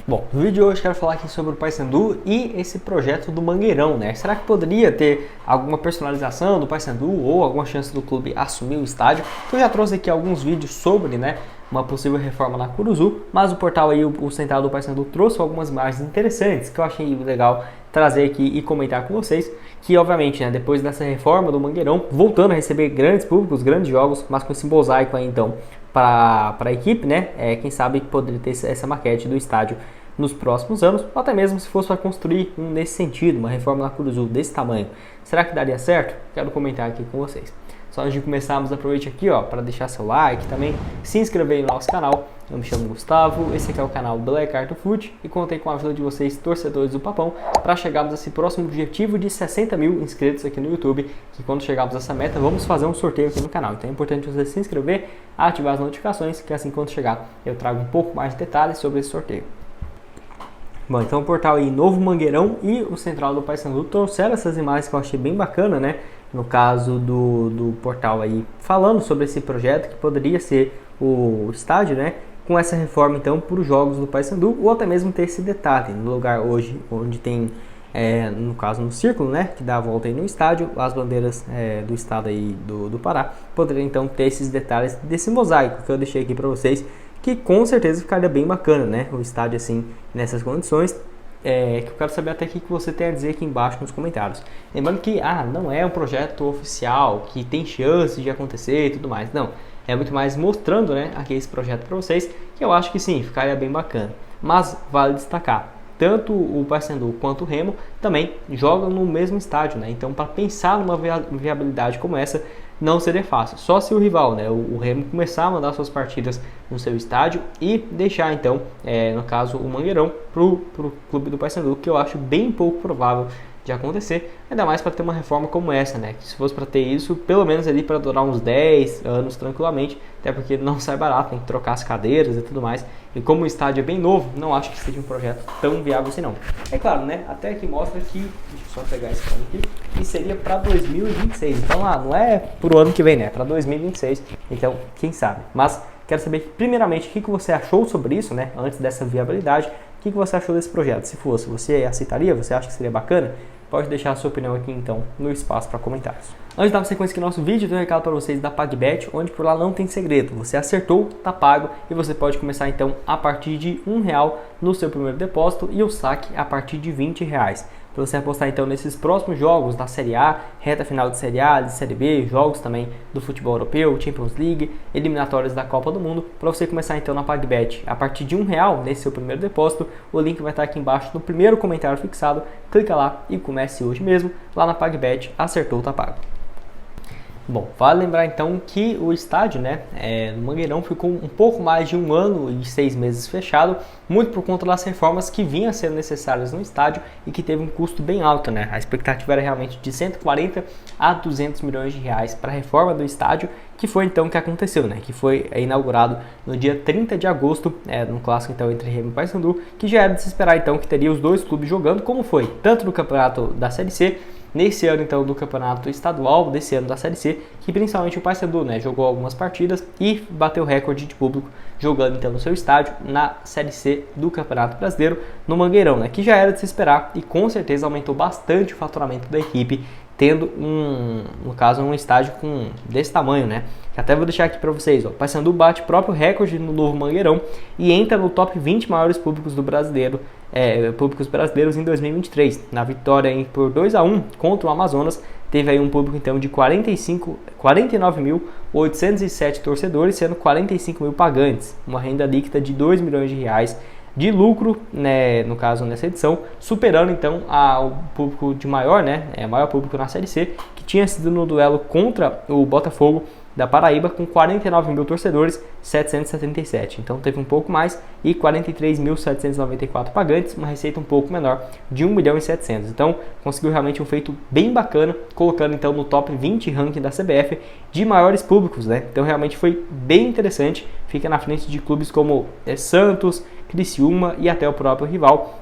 Bom, no vídeo de hoje eu quero falar aqui sobre o Paysandu e esse projeto do Mangueirão, né? Será que poderia ter alguma personalização do Paysandu ou alguma chance do clube assumir o estádio? Eu já trouxe aqui alguns vídeos sobre, né, uma possível reforma na Curuzu, mas o portal aí, o Central do Paysandu, trouxe algumas imagens interessantes que eu achei legal trazer aqui e comentar com vocês, que obviamente, né, depois dessa reforma do Mangueirão, voltando a receber grandes públicos, grandes jogos, mas com esse mosaico aí então para a equipe, né, quem sabe poderia ter essa maquete do estádio nos próximos anos, ou até mesmo se fosse para construir um nesse sentido, uma reforma na Curuzu desse tamanho. Será que daria certo? Quero comentar aqui com vocês. Só antes de começarmos, aproveite aqui para deixar seu like, também se inscrever no nosso canal. Eu me chamo Gustavo, esse aqui é o canal Black Art Foot e contei com a ajuda de vocês, torcedores do Papão, para chegarmos a esse próximo objetivo de 60 mil inscritos aqui no YouTube, que quando chegarmos a essa meta, vamos fazer um sorteio aqui no canal. Então é importante você se inscrever, ativar as notificações, que assim quando chegar eu trago um pouco mais de detalhes sobre esse sorteio. Bom, então o portal aí Novo Mangueirão e o Central do Paysandu trouxeram essas imagens que eu achei bem bacana, né? No caso do portal aí falando sobre esse projeto que poderia ser o estádio, né? Com essa reforma então para os jogos do Paysandu, ou até mesmo ter esse detalhe no lugar hoje onde tem, no caso no círculo, né? Que dá a volta aí no estádio, as bandeiras do estado aí do Pará, poderia então ter esses detalhes desse mosaico que eu deixei aqui para vocês, que com certeza ficaria bem bacana, né? O estádio assim, nessas condições, que eu quero saber até o que você tem a dizer aqui embaixo nos comentários. Lembrando que, não é um projeto oficial, que tem chance de acontecer e tudo mais, não. É muito mais mostrando, né, aqui esse projeto para vocês, que eu acho que sim, ficaria bem bacana. Mas vale destacar, tanto o Paysandu quanto o Remo também jogam no mesmo estádio, né? Então, para pensar numa viabilidade como essa, não seria fácil. Só se o rival, né, o Remo, começar a mandar suas partidas no seu estádio e deixar, então, no caso, o Mangueirão para o clube do Paysandu, que eu acho bem pouco provável de acontecer, ainda mais para ter uma reforma como essa, né? Que se fosse para ter isso, pelo menos ali para durar uns 10 anos tranquilamente, até porque não sai barato, tem que trocar as cadeiras e tudo mais. E como o estádio é bem novo, não acho que seja um projeto tão viável assim não. É claro, né? Até aqui mostra que, deixa eu só pegar esse plano aqui, que seria para 2026. Então não é pro ano que vem, né? É para 2026. Então, quem sabe? Mas quero saber primeiramente o que você achou sobre isso, né? Antes dessa viabilidade. O que você achou desse projeto? Se fosse, você aceitaria? Você acha que seria bacana? Pode deixar a sua opinião aqui então no espaço para comentários. Antes de dar uma sequência aqui no nosso vídeo, eu tenho um recado para vocês da PagBet, onde por lá não tem segredo. Você acertou, tá pago e você pode começar então a partir de R$1 no seu primeiro depósito e o saque a partir de R$20. Para você apostar então nesses próximos jogos da Série A, reta final de Série A, de Série B, jogos também do futebol europeu, Champions League, eliminatórias da Copa do Mundo, para você começar então na PagBet a partir de R$1 nesse seu primeiro depósito. O link vai estar aqui embaixo no primeiro comentário fixado, clica lá e comece hoje mesmo, lá na PagBet, acertou, tá pago. Bom, vale lembrar então que o estádio, né, no Mangueirão ficou um pouco mais de 1 ano e 6 meses fechado, muito por conta das reformas que vinham sendo necessárias no estádio e que teve um custo bem alto, né? A expectativa era realmente de 140 a 200 milhões de reais para a reforma do estádio, que foi então que aconteceu, né? Que foi inaugurado no dia 30 de agosto, no clássico então entre Remo e Paysandu, que já era de se esperar então que teria os dois clubes jogando, como foi tanto no campeonato da Série C, nesse ano então do campeonato estadual, desse ano da Série C, que principalmente o Paysandu, né, jogou algumas partidas e bateu recorde de público jogando então no seu estádio na Série C do Campeonato Brasileiro no Mangueirão, né, que já era de se esperar e com certeza aumentou bastante o faturamento da equipe, tendo no caso um estádio desse tamanho, né? Que até vou deixar aqui para vocês, ó. O Paysandu bate próprio recorde no Novo Mangueirão e entra no top 20 maiores públicos públicos brasileiros em 2023. Na vitória por 2-1 contra o Amazonas, teve aí um público então de 49.807 torcedores, sendo 45 mil pagantes, uma renda líquida de R$2 milhões de lucro, né, no caso nessa edição, superando então o público de maior público na Série C, que tinha sido no duelo contra o Botafogo da Paraíba, com 49 mil torcedores, 777. Então teve um pouco mais e 43.794 pagantes, uma receita um pouco menor de 1.700.000. Então conseguiu realmente um feito bem bacana, colocando então no top 20 ranking da CBF de maiores públicos, né? Então realmente foi bem interessante, fica na frente de clubes como Santos, Criciúma e até o próprio rival,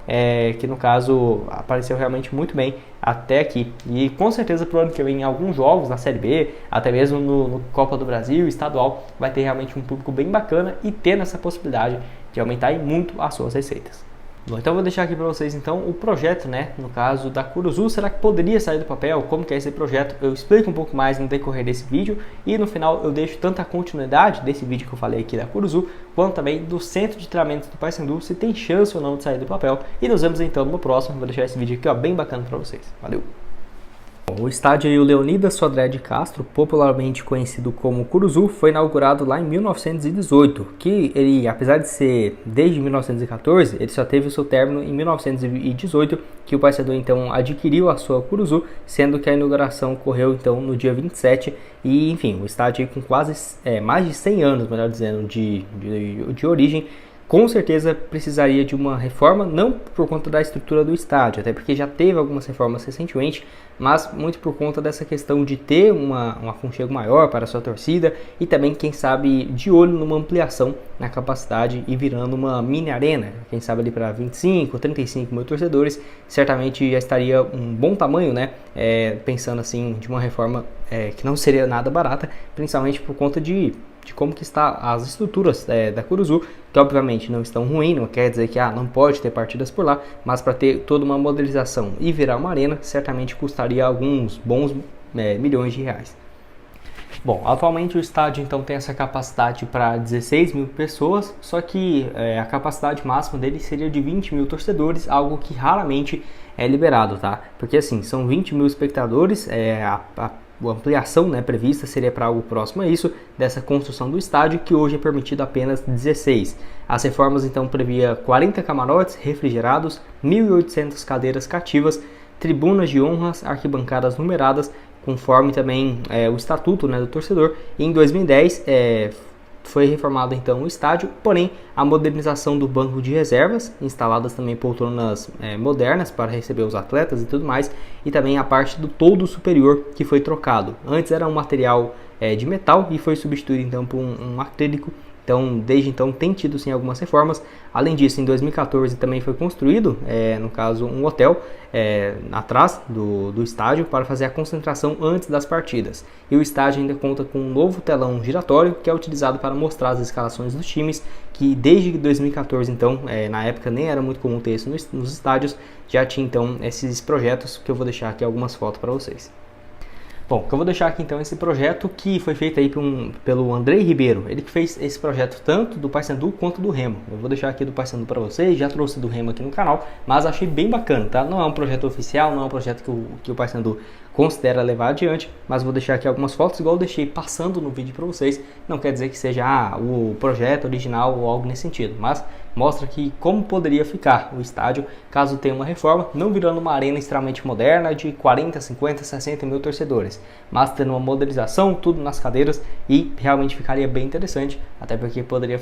que no caso apareceu realmente muito bem até aqui. E com certeza pro ano que vem em alguns jogos na Série B, até mesmo no Copa do Brasil, estadual, vai ter realmente um público bem bacana e tendo essa possibilidade de aumentar muito as suas receitas. Bom, então eu vou deixar aqui para vocês então o projeto, né, no caso da Curuzu. Será que poderia sair do papel? Como que é esse projeto? Eu explico um pouco mais no decorrer desse vídeo e no final eu deixo tanto a continuidade desse vídeo que eu falei aqui da Curuzu, quanto também do centro de treinamento do Paysandu, se tem chance ou não de sair do papel. E nos vemos então no próximo. Vou deixar esse vídeo aqui, ó, bem bacana para vocês. Valeu! O estádio aí, o Leonidas Sodré de Castro, popularmente conhecido como Curuzu, foi inaugurado lá em 1918, que ele, apesar de ser desde 1914, ele só teve o seu término em 1918, que o Paysandu então adquiriu a sua Curuzu, sendo que a inauguração ocorreu então no dia 27, e enfim, o estádio aí com quase mais de 100 anos, melhor dizendo, de origem. Com certeza precisaria de uma reforma, não por conta da estrutura do estádio, até porque já teve algumas reformas recentemente, mas muito por conta dessa questão de ter um aconchego maior para a sua torcida e também, quem sabe, de olho numa ampliação na capacidade e virando uma mini arena, quem sabe ali para 25, 35 mil torcedores, certamente já estaria um bom tamanho, né? Pensando assim de uma reforma que não seria nada barata, principalmente por conta de como que está as estruturas da Curuzu, que obviamente não estão ruins, não quer dizer que não pode ter partidas por lá, mas para ter toda uma modelização e virar uma arena, certamente custaria alguns bons milhões de reais. Bom, atualmente o estádio então tem essa capacidade para 16 mil pessoas, só que a capacidade máxima dele seria de 20 mil torcedores, algo que raramente é liberado, tá? Porque assim, são 20 mil espectadores, a ampliação, né, prevista seria para algo próximo a isso, dessa construção do estádio, que hoje é permitido apenas 16. As reformas então previa 40 camarotes refrigerados, 1.800 cadeiras cativas, tribunas de honras, arquibancadas numeradas, conforme também o estatuto, né, do torcedor. E em 2010 foi reformado então o estádio, porém a modernização do banco de reservas, instaladas também poltronas modernas para receber os atletas e tudo mais, e também a parte do toldo superior que foi trocado. Antes era um material de metal e foi substituído então por um acrílico. Então, desde então tem tido sim algumas reformas. Além disso, em 2014 também foi construído, no caso, um hotel atrás do estádio para fazer a concentração antes das partidas. E o estádio ainda conta com um novo telão giratório que é utilizado para mostrar as escalações dos times, que desde 2014, então, na época nem era muito comum ter isso nos estádios, já tinha então esses projetos que eu vou deixar aqui algumas fotos para vocês. Bom, eu vou deixar aqui então esse projeto que foi feito aí pelo Andrei Ribeiro. Ele que fez esse projeto tanto do Paysandu quanto do Remo. Eu vou deixar aqui do Paysandu para vocês, já trouxe do Remo aqui no canal, mas achei bem bacana, tá? Não é um projeto oficial, não é um projeto que o Paysandu considera levar adiante, mas vou deixar aqui algumas fotos, igual eu deixei passando no vídeo para vocês. Não quer dizer que seja o projeto original ou algo nesse sentido, mas mostra aqui como poderia ficar o estádio caso tenha uma reforma, não virando uma arena extremamente moderna de 40, 50, 60 mil torcedores, mas tendo uma modelização, tudo nas cadeiras, e realmente ficaria bem interessante, até porque poderia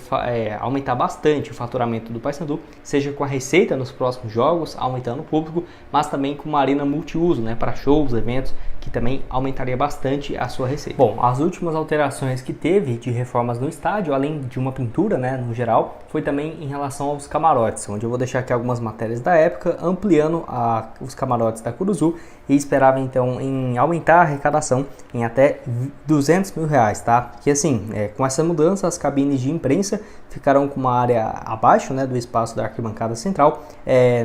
aumentar bastante o faturamento do Paysandu, seja com a receita nos próximos jogos, aumentando o público, mas também com uma arena multiuso, né, para shows, eventos, que também aumentaria bastante a sua receita. Bom, as últimas alterações que teve de reformas no estádio, além de uma pintura, né, no geral, foi também em relação aos camarotes, onde eu vou deixar aqui algumas matérias da época, ampliando os camarotes da Curuzu, e esperava então em aumentar a arrecadação em até 200 mil reais, tá? Que assim, com essa mudança, as cabines de imprensa ficarão com uma área abaixo, né, do espaço da arquibancada central.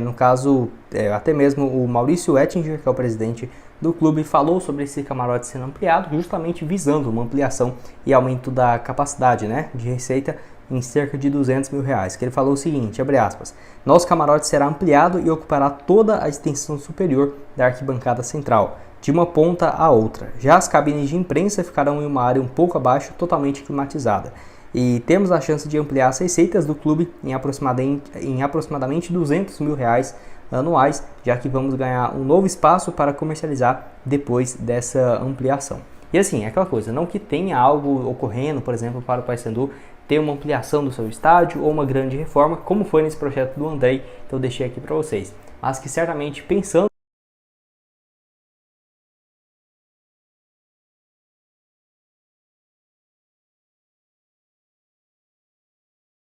No caso, até mesmo o Maurício Ettinger, que é o presidente do clube, falou sobre esse camarote sendo ampliado, justamente visando uma ampliação e aumento da capacidade, né, de receita em cerca de 200 mil reais, que ele falou o seguinte, abre aspas, nosso camarote será ampliado e ocupará toda a extensão superior da arquibancada central, de uma ponta a outra. Já as cabines de imprensa ficarão em uma área um pouco abaixo, totalmente climatizada. E temos a chance de ampliar as receitas do clube em aproximadamente 200 mil reais anuais, já que vamos ganhar um novo espaço para comercializar depois dessa ampliação. E assim, é aquela coisa, não que tenha algo ocorrendo, por exemplo, para o Paysandu ter uma ampliação do seu estádio ou uma grande reforma, como foi nesse projeto do Andrei, que eu deixei aqui para vocês, mas que certamente pensando